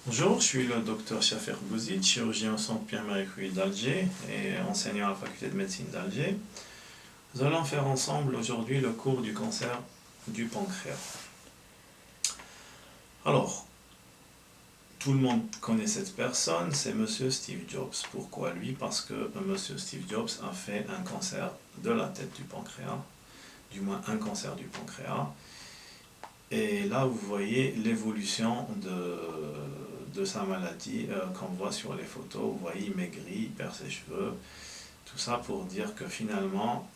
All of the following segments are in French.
Bonjour, je suis le docteur Chafer Bouzid, chirurgien au centre Pierre-Marie Curie d'Alger et enseignant à la faculté de médecine d'Alger. Nous allons faire ensemble aujourd'hui le cours du cancer du pancréas. Alors, tout le monde connaît cette personne, c'est Monsieur Steve Jobs. Pourquoi lui? Parce que Monsieur Steve Jobs a fait un cancer de la tête du pancréas, du moins un cancer du pancréas. Et là, vous voyez l'évolution de sa maladie qu'on voit sur les photos. Vous voyez, il maigrit, il perd ses cheveux. Tout ça pour dire que finalement,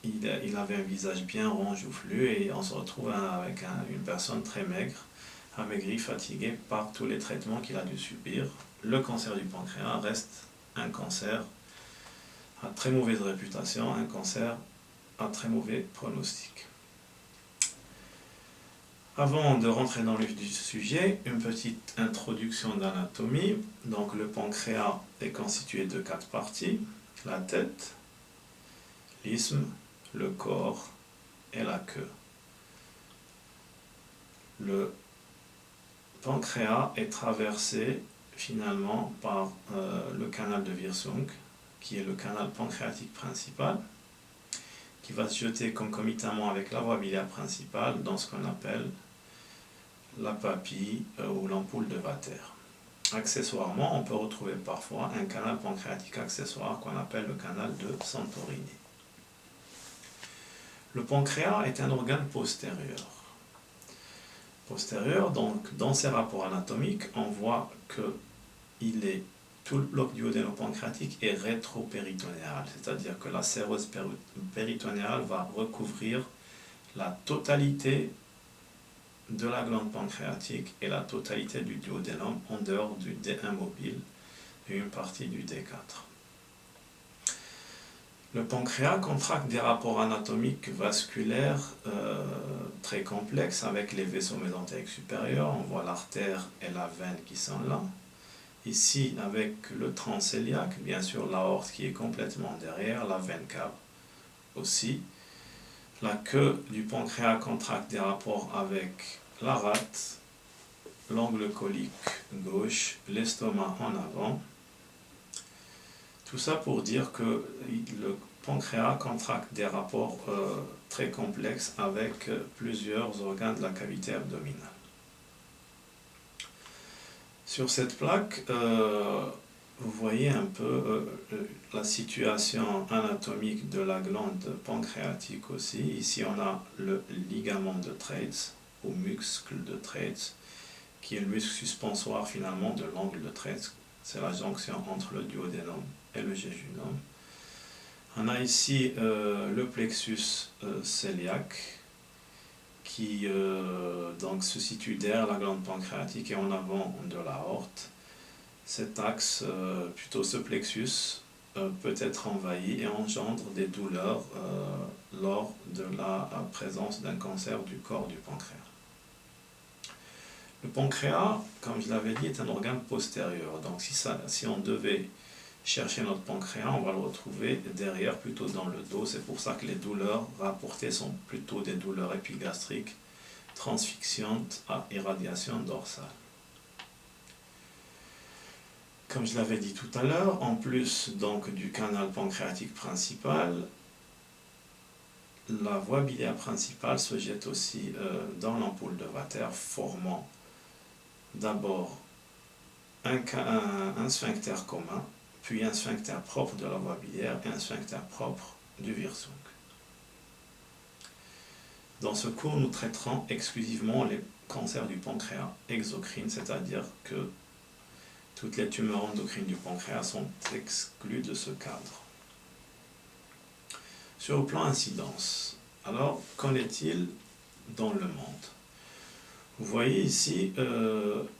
il avait un visage bien rond, joufflu, et on se retrouve avec une personne très maigre, amaigrie, fatiguée par tous les traitements qu'il a dû subir. Le cancer du pancréas reste un cancer à très mauvaise réputation, un cancer à très mauvais pronostic. Avant de rentrer dans le vif du sujet, une petite introduction d'anatomie. Donc le pancréas est constitué de 4 parties: la tête, l'isthme, le corps et la queue. Le pancréas est traversé finalement par le canal de Wirsung, qui est le canal pancréatique principal, qui va se jeter concomitamment avec la voie biliaire principale dans ce qu'on appelle la papille ou l'ampoule de Vater. Accessoirement, on peut retrouver parfois un canal pancréatique accessoire qu'on appelle le canal de Santorini. Le pancréas est un organe postérieur. Donc dans ses rapports anatomiques, on voit que tout le bloc duodéno-pancréatique est rétropéritonéal, c'est-à-dire que la sérose péritonéale va recouvrir la totalité de la glande pancréatique et la totalité du duodénum en dehors du D1 mobile et une partie du D4. Le pancréas contracte des rapports anatomiques vasculaires très complexes avec les vaisseaux mésentériques supérieurs. On voit l'artère et la veine qui sont là. Ici, avec le transcéliaque, bien sûr l'aorte qui est complètement derrière, la veine cave aussi. La queue du pancréas contracte des rapports avec la rate, l'angle colique gauche, l'estomac en avant. Tout ça pour dire que le pancréas contracte des rapports très complexes avec plusieurs organes de la cavité abdominale. Sur cette plaque, vous voyez un peu la situation anatomique de la glande pancréatique aussi. Ici, on a le ligament de Treitz, ou muscle de Treitz, qui est le muscle suspensoire finalement de l'angle de Treitz. C'est la jonction entre le duodénum et le jéjunum. On a ici le plexus cœliaque, qui donc se situe derrière la glande pancréatique et en avant de l'aorte. Cet axe, plutôt ce plexus, peut être envahi et engendre des douleurs lors de la présence d'un cancer du corps du pancréas. Le pancréas, comme je l'avais dit, est un organe postérieur. Donc si on devait chercher notre pancréas, on va le retrouver derrière, plutôt dans le dos. C'est pour ça que les douleurs rapportées sont plutôt des douleurs épigastriques, transfixiantes à irradiation dorsale. Comme je l'avais dit tout à l'heure, en plus donc du canal pancréatique principal, la voie biliaire principale se jette aussi dans l'ampoule de Vater, formant d'abord un sphincter commun, puis un sphincter propre de la voie biliaire et un sphincter propre du Wirsung. Dans ce cours, nous traiterons exclusivement les cancers du pancréas exocrines, c'est-à-dire que toutes les tumeurs endocrines du pancréas sont exclues de ce cadre. Sur le plan incidence, alors qu'en est-il dans le monde? Vous voyez ici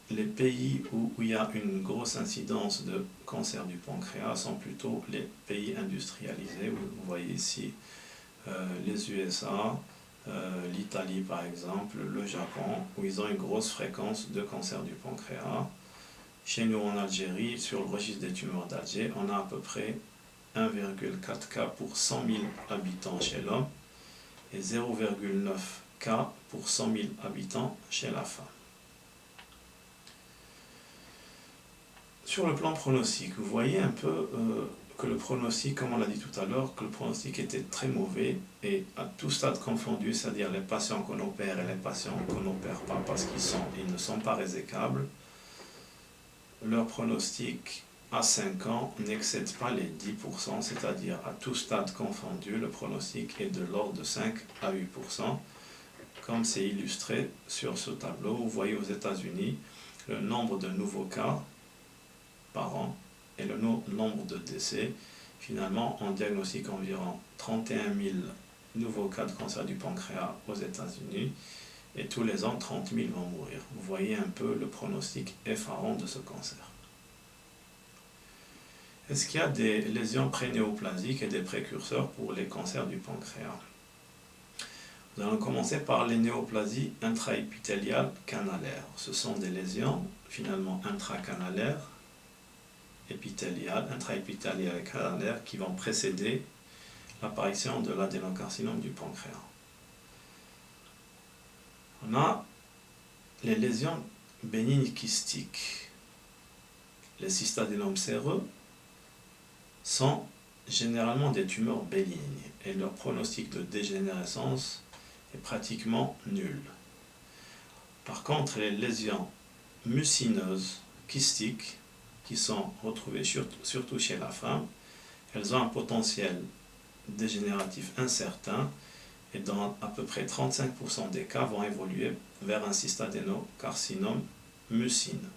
les pays où il y a une grosse incidence de cancer du pancréas sont plutôt les pays industrialisés. Vous voyez ici les USA, l'Italie par exemple, le Japon, où ils ont une grosse fréquence de cancer du pancréas. Chez nous en Algérie, sur le registre des tumeurs d'Alger, on a à peu près 1,4 cas pour 100 000 habitants chez l'homme et 0,9 cas pour 100 000 habitants chez la femme. Sur le plan pronostic, vous voyez un peu que le pronostic, comme on l'a dit tout à l'heure, que le pronostic était très mauvais et à tout stade confondu, c'est-à-dire les patients qu'on opère et les patients qu'on n'opère pas parce qu'ils ne sont pas résécables, leur pronostic à 5 ans n'excède pas les 10%, c'est-à-dire à tout stade confondu, le pronostic est de l'ordre de 5 à 8%, comme c'est illustré sur ce tableau. Vous voyez aux États-Unis le nombre de nouveaux cas par an et le nombre de décès. Finalement, on diagnostique environ 31 000 nouveaux cas de cancer du pancréas aux États-Unis et tous les ans 30 000 vont mourir. Vous voyez un peu le pronostic effarant de ce cancer. Est-ce qu'il y a des lésions prénéoplasiques et des précurseurs pour les cancers du pancréas? Nous allons commencer par les néoplasies intraépithéliales canalaires. Ce sont des lésions finalement intracanalaires, épithéliales, intraépithéliales et canalaires qui vont précéder l'apparition de l'adénocarcinome du pancréas. On a les lésions bénignes kystiques. Les cystadénomes séreux sont généralement des tumeurs bénignes et leur pronostic de dégénérescence est pratiquement nul. Par contre, les lésions mucineuses kystiques, qui sont retrouvées surtout chez la femme, elles ont un potentiel dégénératif incertain et dans à peu près 35% des cas vont évoluer vers un cystadénocarcinome mucine.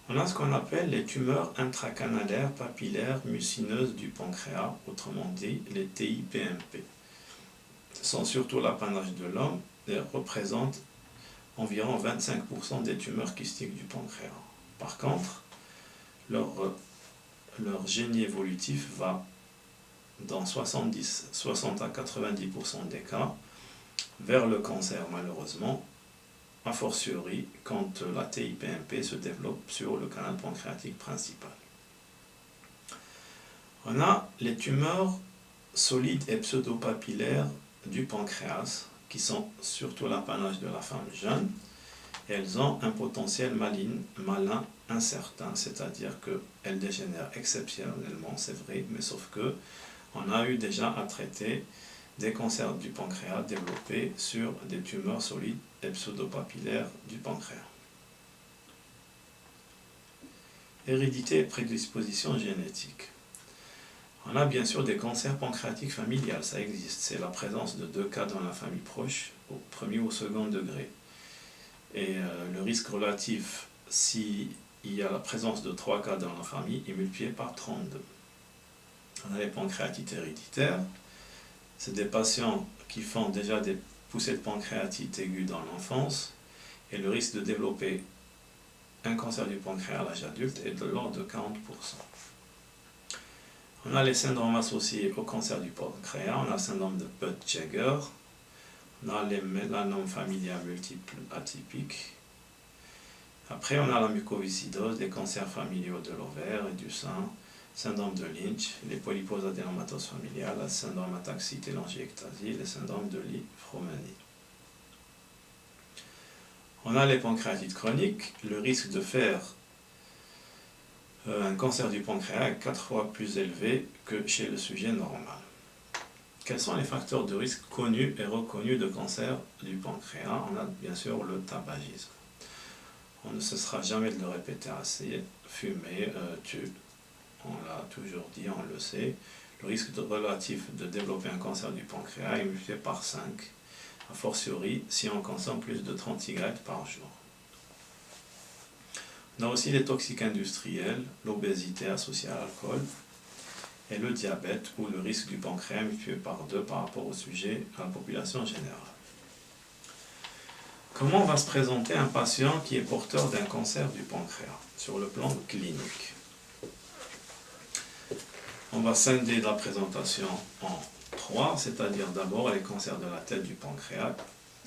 On a ce qu'on appelle les tumeurs intracanalaires papillaires mucineuses du pancréas, autrement dit les TIPMP. Ce sont surtout l'apanage de l'homme et représentent environ 25% des tumeurs kystiques du pancréas. Par contre, leur génie évolutif va dans 60 à 90% des cas vers le cancer malheureusement, a fortiori quand la TIPMP se développe sur le canal pancréatique principal. On a les tumeurs solides et pseudopapillaires du pancréas qui sont surtout l'apanage de la femme jeune et elles ont un potentiel malin incertain, c'est-à-dire qu'elles dégénèrent exceptionnellement, c'est vrai, mais sauf que on a eu déjà à traiter des cancers du pancréas développés sur des tumeurs solides et pseudopapillaires du pancréas. Hérédité et prédisposition génétique. On a bien sûr des cancers pancréatiques familiales, ça existe. C'est la présence de 2 cas dans la famille proche, au premier ou au second degré. Et le risque relatif, s'il y a la présence de 3 cas dans la famille, est multiplié par 32. On a les pancréatites héréditaires. C'est des patients qui font déjà des poussées de pancréatite aiguë dans l'enfance et le risque de développer un cancer du pancréas à l'âge adulte est de l'ordre de 40%. On a les syndromes associés au cancer du pancréas, on a le syndrome de Peutz-Jeghers, on a les mélanomes familiaux multiples atypiques. Après, on a la mucoviscidose, les cancers familiaux de l'ovaire et du sein, syndrome de Lynch, les polyposes adénomateuses familiales, le syndrome ataxique et l'angiectasie, le syndrome de Li-Fraumeni. On a les pancréatites chroniques, le risque de faire un cancer du pancréas est 4 fois plus élevé que chez le sujet normal. Quels sont les facteurs de risque connus et reconnus de cancer du pancréas? On a bien sûr le tabagisme. On ne cessera jamais de le répéter assez. Fumer, tue. On l'a toujours dit, on le sait. Le risque relatif de développer un cancer du pancréas est multiplié par 5, a fortiori si on consomme plus de 30 cigarettes par jour. On a aussi les toxiques industriels, l'obésité associée à l'alcool et le diabète où le risque du pancréas est multiplié par 2 par rapport au sujet à la population générale. Comment va se présenter un patient qui est porteur d'un cancer du pancréas sur le plan clinique? On va scinder la présentation en 3, c'est-à-dire d'abord les cancers de la tête du pancréas,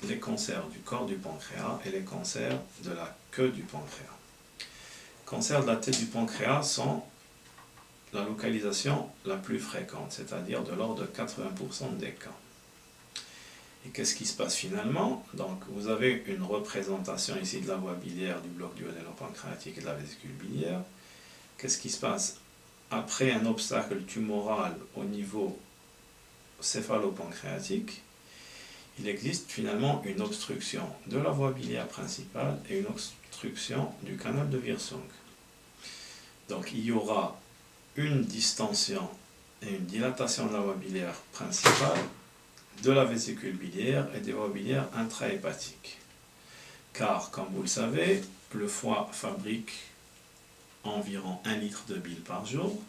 les cancers du corps du pancréas et les cancers de la queue du pancréas. Les cancers de la tête du pancréas sont la localisation la plus fréquente, c'est-à-dire de l'ordre de 80% des cas. Et qu'est-ce qui se passe finalement? Donc vous avez une représentation ici de la voie biliaire, du bloc duodéno-pancréatique et de la vésicule biliaire. Qu'est-ce qui se passe? Après un obstacle tumoral au niveau céphalo-pancréatique, il existe finalement une obstruction de la voie biliaire principale et une obstruction du canal de Wirsung. Donc il y aura une distension et une dilatation de la voie biliaire principale, de la vésicule biliaire et des voies biliaires intrahépatiques. Car, comme vous le savez, le foie fabrique environ 1 litre de bile par jour.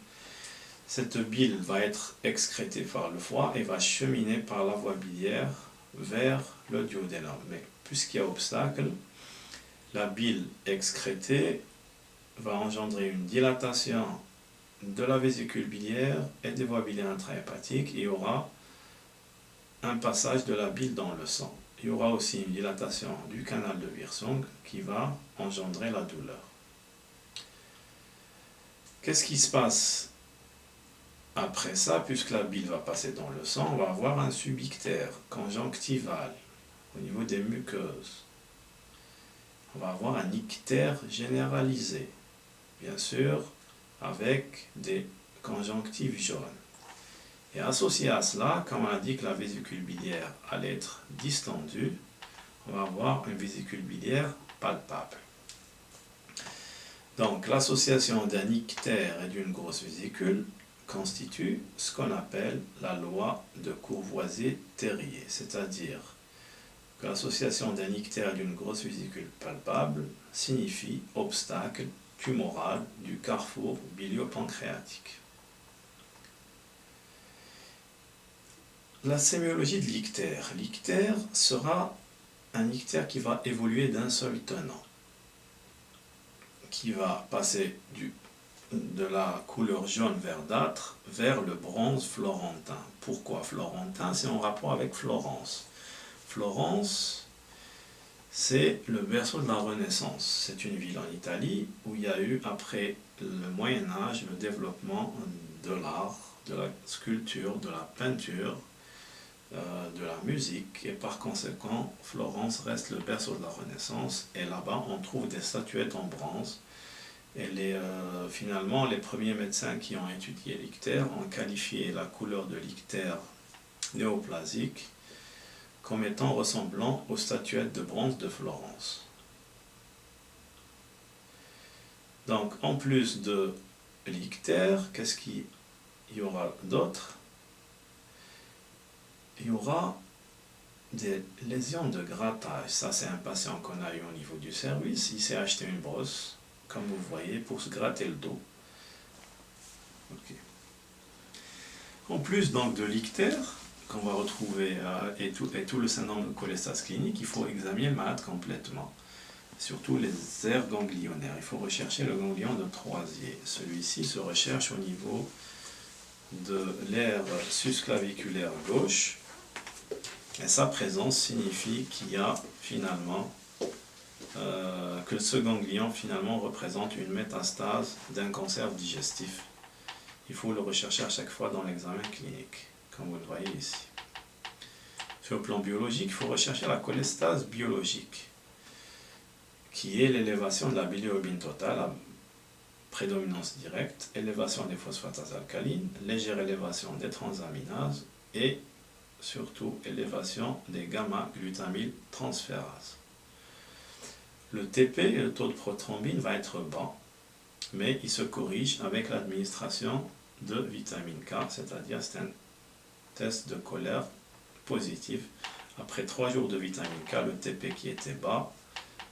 Cette bile va être excrétée par le foie et va cheminer par la voie biliaire vers le duodénum. Mais puisqu'il y a obstacle, la bile excrétée va engendrer une dilatation de la vésicule biliaire et des voies biliaires intrahépatiques. Il y aura un passage de la bile dans le sang. Il y aura aussi une dilatation du canal de Wirsung qui va engendrer la douleur. Qu'est-ce qui se passe après ça? Puisque la bile va passer dans le sang, on va avoir un subictère conjonctival au niveau des muqueuses. On va avoir un ictère généralisé, bien sûr, avec des conjonctives jaunes. Et associé à cela, comme on a dit que la vésicule biliaire allait être distendue, on va avoir une vésicule biliaire palpable. Donc l'association d'un ictère et d'une grosse vésicule constitue ce qu'on appelle la loi de Courvoisier-Terrier, c'est-à-dire que l'association d'un ictère et d'une grosse vésicule palpable signifie obstacle tumoral du carrefour bilio-pancréatique. La sémiologie de l'ictère. L'ictère sera un ictère qui va évoluer d'un seul tenant, qui va passer de la couleur jaune verdâtre vers le bronze florentin. Pourquoi florentin? C'est en rapport avec Florence. Florence, c'est le berceau de la Renaissance. C'est une ville en Italie où il y a eu, après le Moyen-Âge, le développement de l'art, de la sculpture, de la peinture, de la musique, et par conséquent Florence reste le berceau de la Renaissance, et là-bas on trouve des statuettes en bronze, et finalement les premiers médecins qui ont étudié l'ictère ont qualifié la couleur de l'ictère néoplasique comme étant ressemblant aux statuettes de bronze de Florence. Donc en plus de l'ictère, qu'est-ce qu'il y aura d'autre? Il y aura des lésions de grattage. Ça, c'est un patient qu'on a eu au niveau du service. Il s'est acheté une brosse, comme vous voyez, pour se gratter le dos. Okay. En plus donc de l'ictère, qu'on va retrouver, et tout le syndrome de cholestase clinique, il faut examiner le malade complètement. Surtout les aires ganglionnaires. Il faut rechercher le ganglion de Troisier. Celui-ci se recherche au niveau de l'aire susclaviculaire gauche. Et sa présence signifie qu'il y a finalement, que ce ganglion finalement représente une métastase d'un cancer digestif. Il faut le rechercher à chaque fois dans l'examen clinique, comme vous le voyez ici. Sur le plan biologique, il faut rechercher la cholestase biologique, qui est l'élévation de la bilirubine totale à prédominance directe, élévation des phosphatases alcalines, légère élévation des transaminases et surtout élévation des gamma-glutamyl transférases. Le TP, le taux de prothrombine, va être bas, mais il se corrige avec l'administration de vitamine K, c'est-à-dire c'est un test de colère positif. Après 3 jours de vitamine K, le TP qui était bas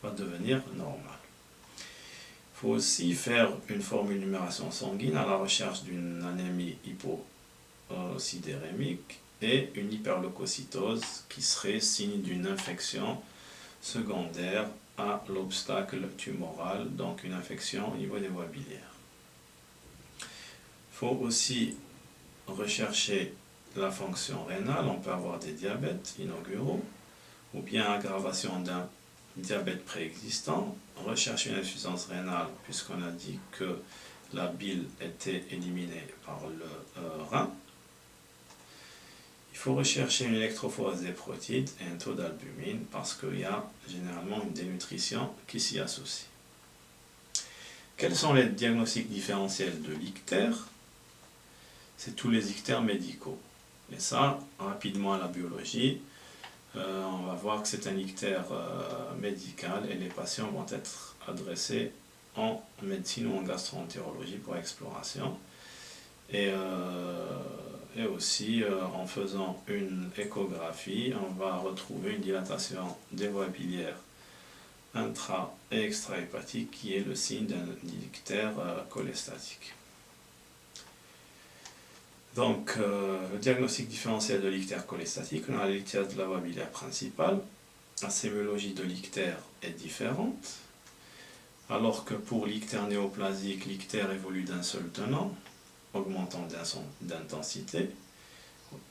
va devenir normal. Il faut aussi faire une formule numération sanguine à la recherche d'une anémie hyposidérémique et une hyperleucocytose qui serait signe d'une infection secondaire à l'obstacle tumoral, donc une infection au niveau des voies biliaires. Il faut aussi rechercher la fonction rénale. On peut avoir des diabètes inauguraux ou bien aggravation d'un diabète préexistant. On recherche une insuffisance rénale puisqu'on a dit que la bile était éliminée par le rein. Il faut rechercher une électrophorèse des protides et un taux d'albumine parce qu'il y a généralement une dénutrition qui s'y associe. Quels sont les diagnostics différentiels de l'ictère? C'est tous les ictères médicaux. Et ça, rapidement à la biologie, on va voir que c'est un ictère médical et les patients vont être adressés en médecine ou en gastroentérologie pour exploration. Et aussi, en faisant une échographie, on va retrouver une dilatation des voies biliaires intra- et extra-hépatique qui est le signe d'un ictère cholestatique. Donc, le diagnostic différentiel de l'ictère cholestatique, on a la lithiase de la voie biliaire principale. La sémiologie de l'ictère est différente, alors que pour l'ictère néoplasique, l'ictère évolue d'un seul tenant, augmentant d'intensité.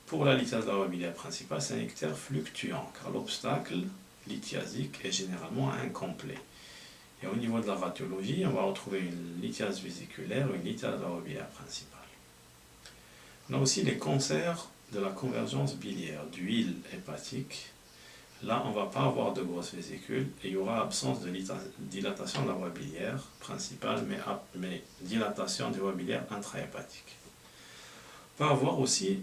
Pour la lithiase de la voie biliaire principale, c'est un ictère fluctuant, car l'obstacle lithiasique est généralement incomplet. Et au niveau de la radiologie, on va retrouver une lithiase vésiculaire ou une lithiase de la voie biliaire principale. On a aussi les cancers de la convergence biliaire, d'huile hépatique. Là, on ne va pas avoir de grosses vésicules et il y aura absence de dilatation de la voie biliaire principale, mais dilatation des voies biliaires intrahépatiques. On va avoir aussi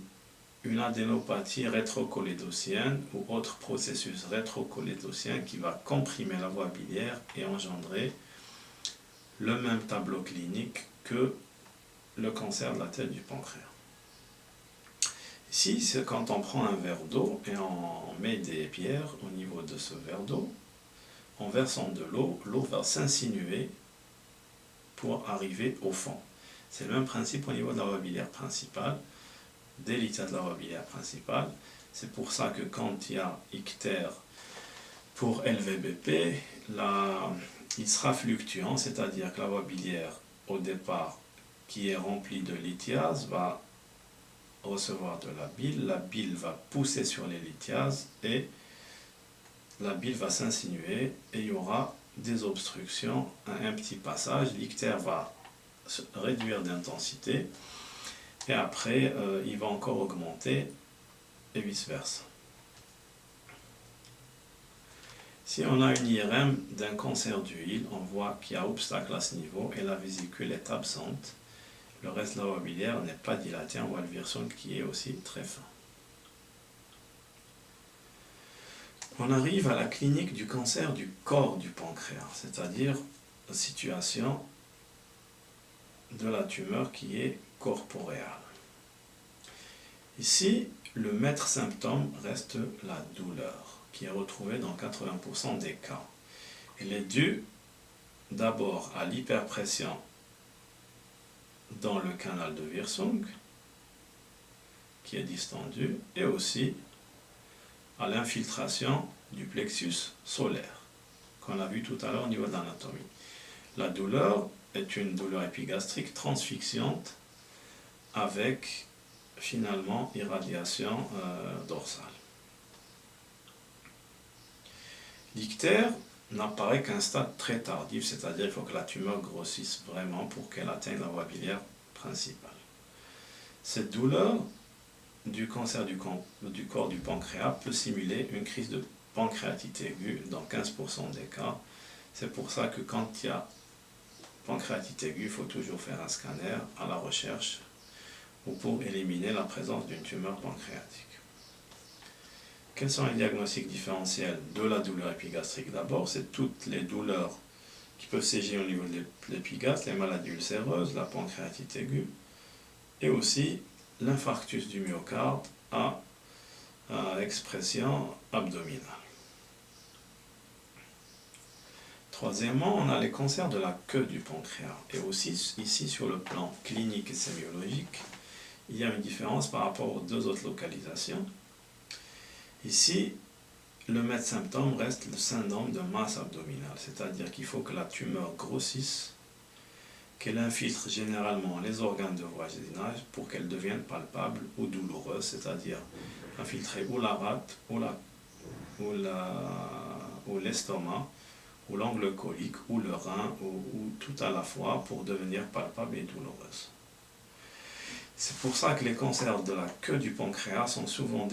une adénopathie rétrocholédocienne ou autre processus rétrocholédocien qui va comprimer la voie biliaire et engendrer le même tableau clinique que le cancer de la tête du pancréas. Ici, c'est quand on prend un verre d'eau et on met des pierres au niveau de ce verre d'eau. En versant de l'eau, l'eau va s'insinuer pour arriver au fond. C'est le même principe au niveau de la voie biliaire principale, des lithiases de la voie biliaire principale. C'est pour ça que quand il y a ictère pour LVBP, il sera fluctuant, c'est-à-dire que la voie biliaire, au départ, qui est remplie de lithiase, va recevoir de la bile va pousser sur les lithiases et la bile va s'insinuer et il y aura des obstructions à un petit passage, l'ictère va se réduire d'intensité et après il va encore augmenter et vice versa. Si on a une IRM d'un cancer d'huile, on voit qu'il y a obstacle à ce niveau et la vésicule est absente. Le reste de la voie biliaire n'est pas dilaté, on voit le Wirsung qui est aussi très fin. On arrive à la clinique du cancer du corps du pancréas, c'est-à-dire la situation de la tumeur qui est corporéale. Ici, le maître symptôme reste la douleur, qui est retrouvée dans 80% des cas. Elle est due d'abord à l'hyperpression dans le canal de Wirsung, qui est distendu, et aussi à l'infiltration du plexus solaire, qu'on a vu tout à l'heure au niveau de l'anatomie. La douleur est une douleur épigastrique transfixiante avec finalement irradiation dorsale. L'ictère n'apparaît qu'à un stade très tardif, c'est-à-dire qu'il faut que la tumeur grossisse vraiment pour qu'elle atteigne la voie biliaire principale. Cette douleur du cancer du corps du pancréas peut simuler une crise de pancréatite aiguë dans 15% des cas. C'est pour ça que quand il y a pancréatite aiguë, il faut toujours faire un scanner à la recherche ou pour éliminer la présence d'une tumeur pancréatique. Quels sont les diagnostics différentiels de la douleur épigastrique? D'abord, c'est toutes les douleurs qui peuvent séger au niveau de l'épigastre, les maladies ulcéreuses, la pancréatite aiguë, et aussi l'infarctus du myocarde à expression abdominale. Troisièmement, on a les cancers de la queue du pancréas. Et aussi, ici, sur le plan clinique et sémiologique, il y a une différence par rapport aux deux autres localisations. Ici, le maître symptôme reste le syndrome de masse abdominale, c'est-à-dire qu'il faut que la tumeur grossisse, qu'elle infiltre généralement les organes de voisinage pour qu'elle devienne palpable ou douloureuse, c'est-à-dire infiltrer ou la rate, ou l'estomac, ou l'angle colique, ou le rein, ou tout à la fois pour devenir palpable et douloureuse. C'est pour ça que les cancers de la queue du pancréas sont souvent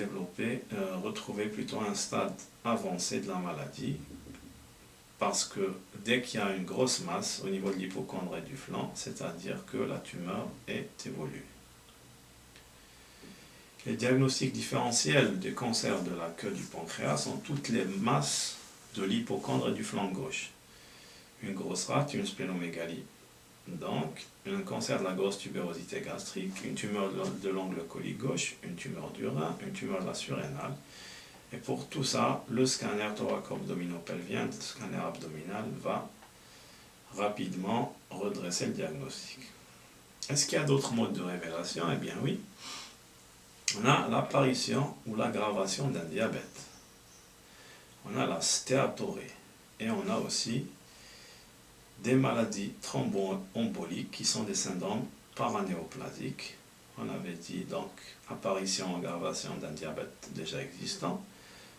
retrouvés plutôt à un stade avancé de la maladie, parce que dès qu'il y a une grosse masse au niveau de l'hypocondre et du flanc, c'est-à-dire que la tumeur est évoluée. Les diagnostics différentiels des cancers de la queue du pancréas sont toutes les masses de l'hypocondre et du flanc gauche. Une grosse rate, une splénomégalie, donc un cancer de la grosse tubérosité gastrique, une tumeur de l'angle colique gauche, une tumeur du rein, une tumeur de la surrénale. Et pour tout ça, le scanner thoraco-abdominopelvien, le scanner abdominal, va rapidement redresser le diagnostic. Est-ce qu'il y a d'autres modes de révélation? Eh bien oui. On a l'apparition ou l'aggravation d'un diabète. On a la stéatorée. Et on a aussi des maladies thromboemboliques qui sont des syndromes paranéoplasiques. On avait dit donc apparition ou aggravation d'un diabète déjà existant.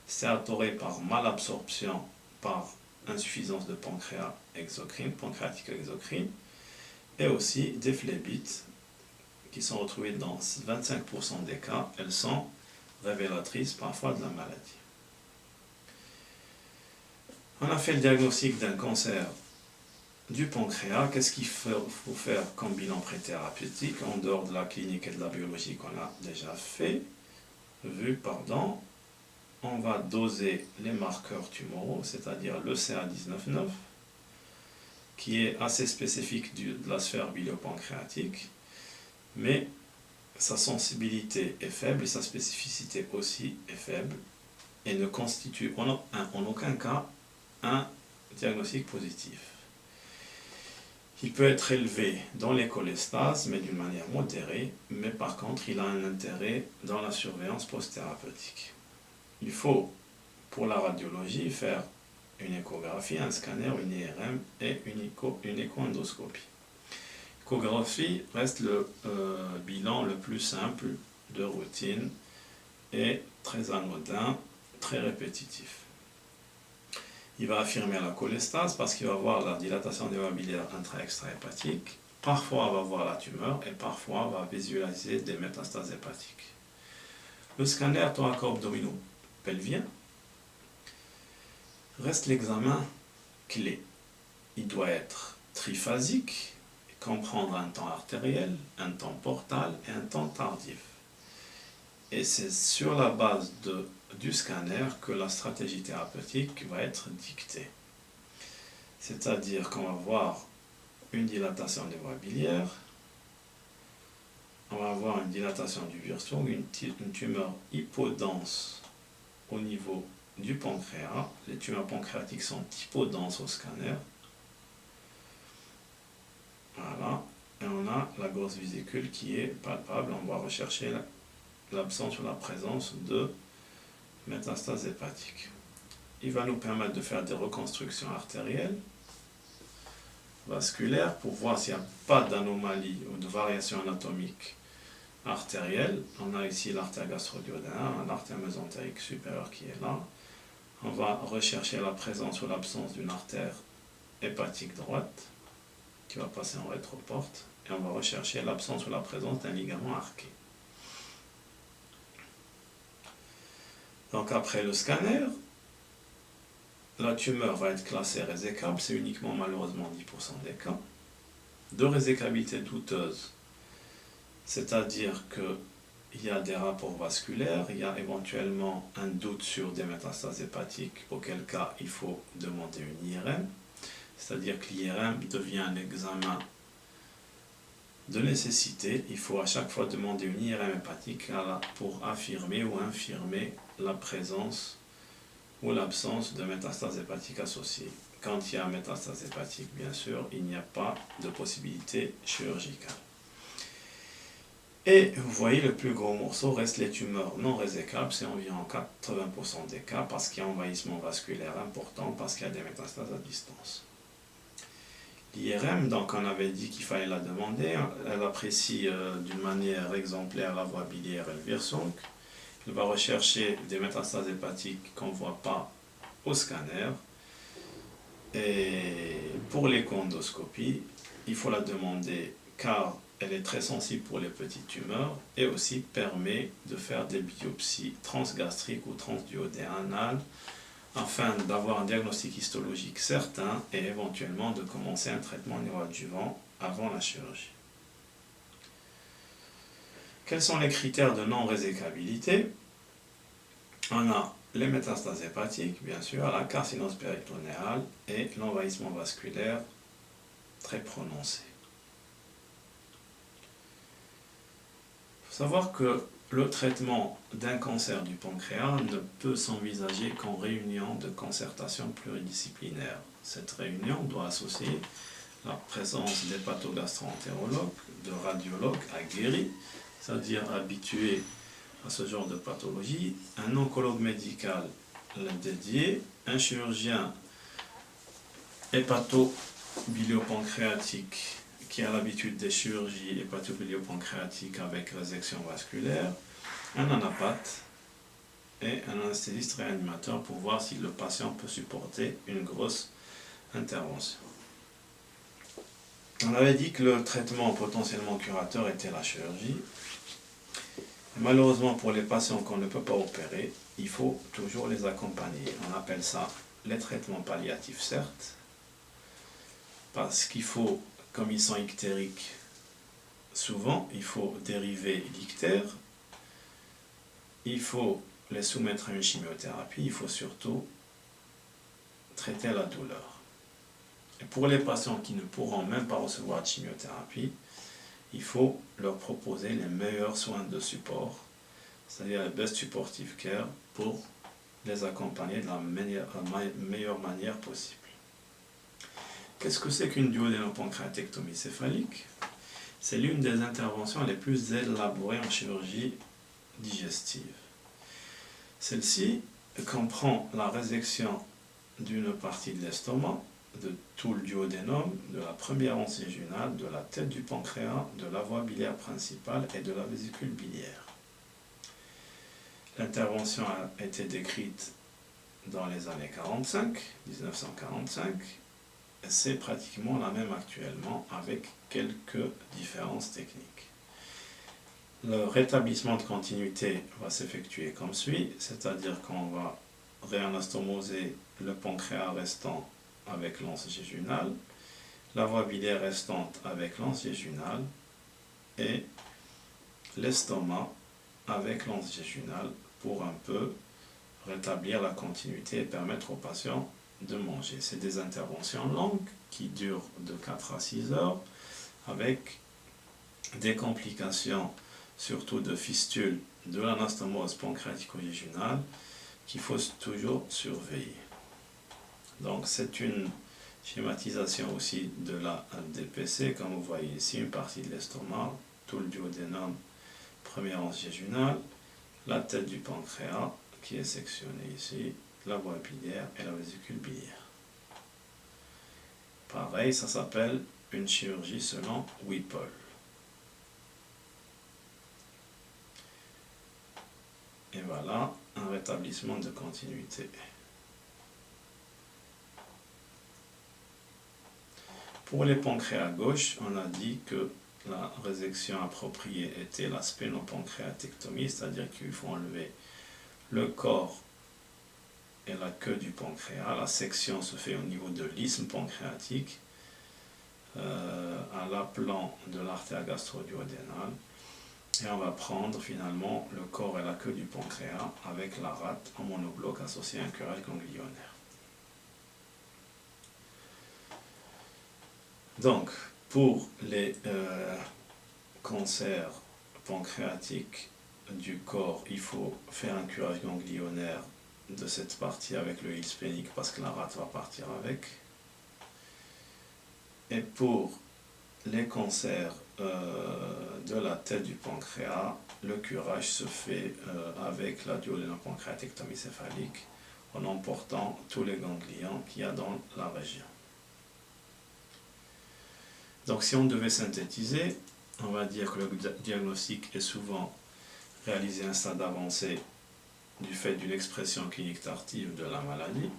Stéatorée par malabsorption, par insuffisance de pancréas exocrine, pancréatique exocrine, et aussi des phlébites qui sont retrouvées dans 25% des cas. Elles sont révélatrices parfois de la maladie. On a fait le diagnostic d'un cancer du pancréas. Qu'est-ce qu'il faut faire comme bilan préthérapeutique en dehors de la clinique et de la biologie qu'on a déjà vu. On va doser les marqueurs tumoraux, c'est-à-dire le CA19-9, qui est assez spécifique de la sphère biliopancréatique, mais sa sensibilité est faible et sa spécificité aussi est faible et ne constitue en aucun cas un diagnostic positif. Il peut être élevé dans les cholestases, mais d'une manière modérée, mais par contre, il a un intérêt dans la surveillance post-thérapeutique. Il faut, pour la radiologie, faire une échographie, un scanner, une IRM et une écho-endoscopie. L'échographie reste le bilan le plus simple de routine et très anodin, très répétitif. Il va affirmer la cholestase parce qu'il va voir la dilatation des voies biliaires intra-extra-hépatiques. Parfois, il va voir la tumeur et parfois, il va visualiser des métastases hépatiques. Le scanner thoraco-abdominopelvien reste l'examen clé. Il doit être triphasique, comprendre un temps artériel, un temps portal et un temps tardif. Et c'est sur la base du scanner que la stratégie thérapeutique va être dictée. C'est-à-dire qu'on va voir une dilatation des voies biliaires, on va avoir une dilatation du Wirsung, une tumeur hypodense au niveau du pancréas. Les tumeurs pancréatiques sont hypodenses au scanner. Voilà. Et on a la grosse vésicule qui est palpable. On va rechercher l'absence ou la présence de métastases hépatiques. Il va nous permettre de faire des reconstructions artérielles, vasculaires, pour voir s'il n'y a pas d'anomalie ou de variation anatomique artérielle. On a ici l'artère gastro-duodénale, l'artère mésentérique supérieure qui est là. On va rechercher la présence ou l'absence d'une artère hépatique droite qui va passer en rétroporte. Et on va rechercher l'absence ou la présence d'un ligament arqué. Donc après le scanner, la tumeur va être classée résécable, c'est uniquement malheureusement 10% des cas. De résécabilité douteuse, c'est-à-dire qu'il y a des rapports vasculaires, il y a éventuellement un doute sur des métastases hépatiques, auquel cas il faut demander une IRM, c'est-à-dire que l'IRM devient un examen de nécessité. Il faut à chaque fois demander une IRM hépatique pour affirmer ou infirmer la présence ou l'absence de métastases hépatiques associées. Quand il y a métastase hépatique, bien sûr, il n'y a pas de possibilité chirurgicale. Et vous voyez, le plus gros morceau reste les tumeurs non résécables, c'est environ 80% des cas, parce qu'il y a un envahissement vasculaire important, parce qu'il y a des métastases à distance. L'IRM, donc on avait dit qu'il fallait la demander, elle apprécie d'une manière exemplaire la voie biliaire et le Wirsung. Elle va rechercher des métastases hépatiques qu'on ne voit pas au scanner. Et pour l'écho-endoscopie, il faut la demander car elle est très sensible pour les petites tumeurs et aussi permet de faire des biopsies transgastriques ou transduodénales afin d'avoir un diagnostic histologique certain et éventuellement de commencer un traitement néoadjuvant avant la chirurgie. Quels sont les critères de non-résécabilité? On a les métastases hépatiques, bien sûr, la carcinose péritonéale et l'envahissement vasculaire très prononcé. Il faut savoir que le traitement d'un cancer du pancréas ne peut s'envisager qu'en réunion de concertation pluridisciplinaire. Cette réunion doit associer la présence d'hépatogastro-entérologues, de radiologues aguerris, c'est-à-dire habitués à ce genre de pathologie, un oncologue médical dédié, un chirurgien hépato-biliopancréatique qui a l'habitude des chirurgies hépatobiliopancréatiques avec résection vasculaire, un anapathe et un anesthésiste réanimateur pour voir si le patient peut supporter une grosse intervention. On avait dit que le traitement potentiellement curateur était la chirurgie. Malheureusement, pour les patients qu'on ne peut pas opérer, il faut toujours les accompagner. On appelle ça les traitements palliatifs, certes, parce qu'il faut, comme ils sont ictériques, souvent, il faut dériver l'ictère, il faut les soumettre à une chimiothérapie, il faut surtout traiter la douleur. Et pour les patients qui ne pourront même pas recevoir de chimiothérapie, il faut leur proposer les meilleurs soins de support, c'est-à-dire les best supportive care, pour les accompagner de la meilleure manière possible. Qu'est-ce que c'est qu'une duodénopancréatectomie céphalique? C'est l'une des interventions les plus élaborées en chirurgie digestive. Celle-ci comprend la résection d'une partie de l'estomac, de tout le duodénum, de la première anse jejunale, de la tête du pancréas, de la voie biliaire principale et de la vésicule biliaire. L'intervention a été décrite dans les années 1945, et c'est pratiquement la même actuellement avec quelques différences techniques. Le rétablissement de continuité va s'effectuer comme suit, c'est-à-dire qu'on va réanastomoser le pancréas restant avec l'anse jejunale, la voie biliaire restante avec l'anse jejunale et l'estomac avec l'anse jejunale pour un peu rétablir la continuité et permettre aux patients de manger. C'est des interventions longues qui durent de 4 à 6 heures avec des complications surtout de fistule de l'anastomose pancréatico-jejunale qu'il faut toujours surveiller. Donc c'est une schématisation aussi de la DPC, comme vous voyez ici, une partie de l'estomac, tout le duodénum, première anse jejunale, la tête du pancréas qui est sectionnée ici, la voie biliaire et la vésicule biliaire. Pareil, ça s'appelle une chirurgie selon Whipple. Et voilà un rétablissement de continuité. Pour les pancréas gauche, on a dit que la résection appropriée était la splénopancréatectomie, c'est-à-dire qu'il faut enlever le corps et la queue du pancréas. La section se fait au niveau de l'isthme pancréatique, à l'aplan de l'artère gastro-duodénale. Et on va prendre finalement le corps et la queue du pancréas avec la rate en monobloc associé à un curage ganglionnaire. Donc, pour les cancers pancréatiques du corps, il faut faire un curage ganglionnaire de cette partie avec le hile splénique parce que la rate va partir avec. Et pour les cancers de la tête du pancréas, le curage se fait avec la duodénopancréatectomie céphalique en emportant tous les ganglions qu'il y a dans la région. Donc si on devait synthétiser, on va dire que le diagnostic est souvent réalisé à un stade avancé du fait d'une expression clinique tardive de la maladie.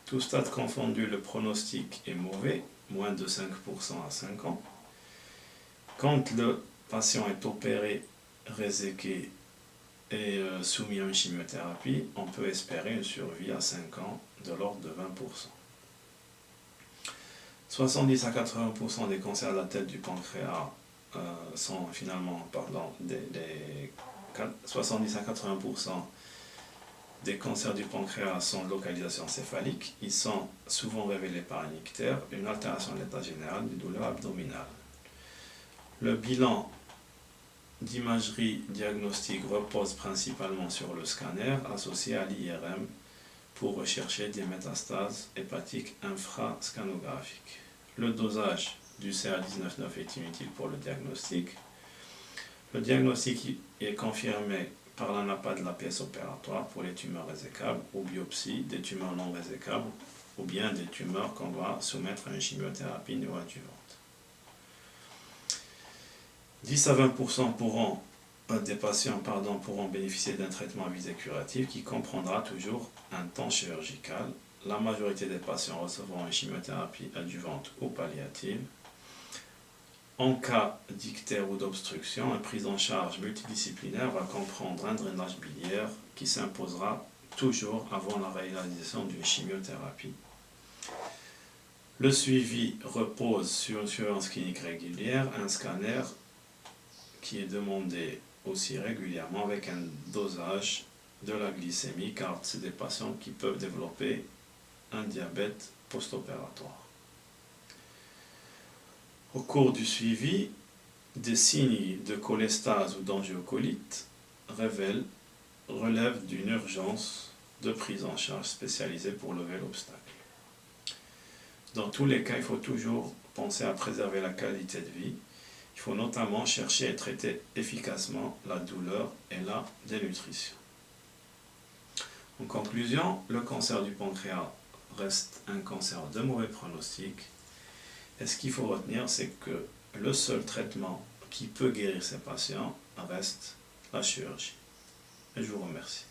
Tout stade confondu, le pronostic est mauvais, moins de 5% à 5 ans. Quand le patient est opéré, réséqué et soumis à une chimiothérapie, on peut espérer une survie à 5 ans de l'ordre de 20%. 70 à 80% des cancers de la tête du pancréas sont finalement, 70 à 80% des cancers du pancréas sont de localisation céphalique. Ils sont souvent révélés par un ictère, une altération de l'état général des douleurs abdominales. Le bilan d'imagerie diagnostique repose principalement sur le scanner associé à l'IRM pour rechercher des métastases hépatiques infrascanographiques. Le dosage du CA19-9 est inutile pour le diagnostic. Le diagnostic est confirmé par l'ANAPA de la pièce opératoire pour les tumeurs résécables ou biopsie des tumeurs non résécables ou bien des tumeurs qu'on va soumettre à une chimiothérapie néoadjuvante. 10 à 20% des patients pourront bénéficier d'un traitement à visée curative qui comprendra toujours un temps chirurgical. La majorité des patients recevront une chimiothérapie adjuvante ou palliative. En cas d'ictère ou d'obstruction, une prise en charge multidisciplinaire va comprendre un drainage biliaire qui s'imposera toujours avant la réalisation d'une chimiothérapie. Le suivi repose sur une surveillance clinique régulière, un scanner qui est demandé aussi régulièrement avec un dosage de la glycémie, car c'est des patients qui peuvent développer un diabète post-opératoire. Au cours du suivi, des signes de cholestase ou d'angiocolite relèvent d'une urgence de prise en charge spécialisée pour lever l'obstacle. Dans tous les cas, il faut toujours penser à préserver la qualité de vie. Il faut notamment chercher à traiter efficacement la douleur et la dénutrition. En conclusion, le cancer du pancréas reste un cancer de mauvais pronostic. Et ce qu'il faut retenir, c'est que le seul traitement qui peut guérir ces patients reste la chirurgie. Et je vous remercie.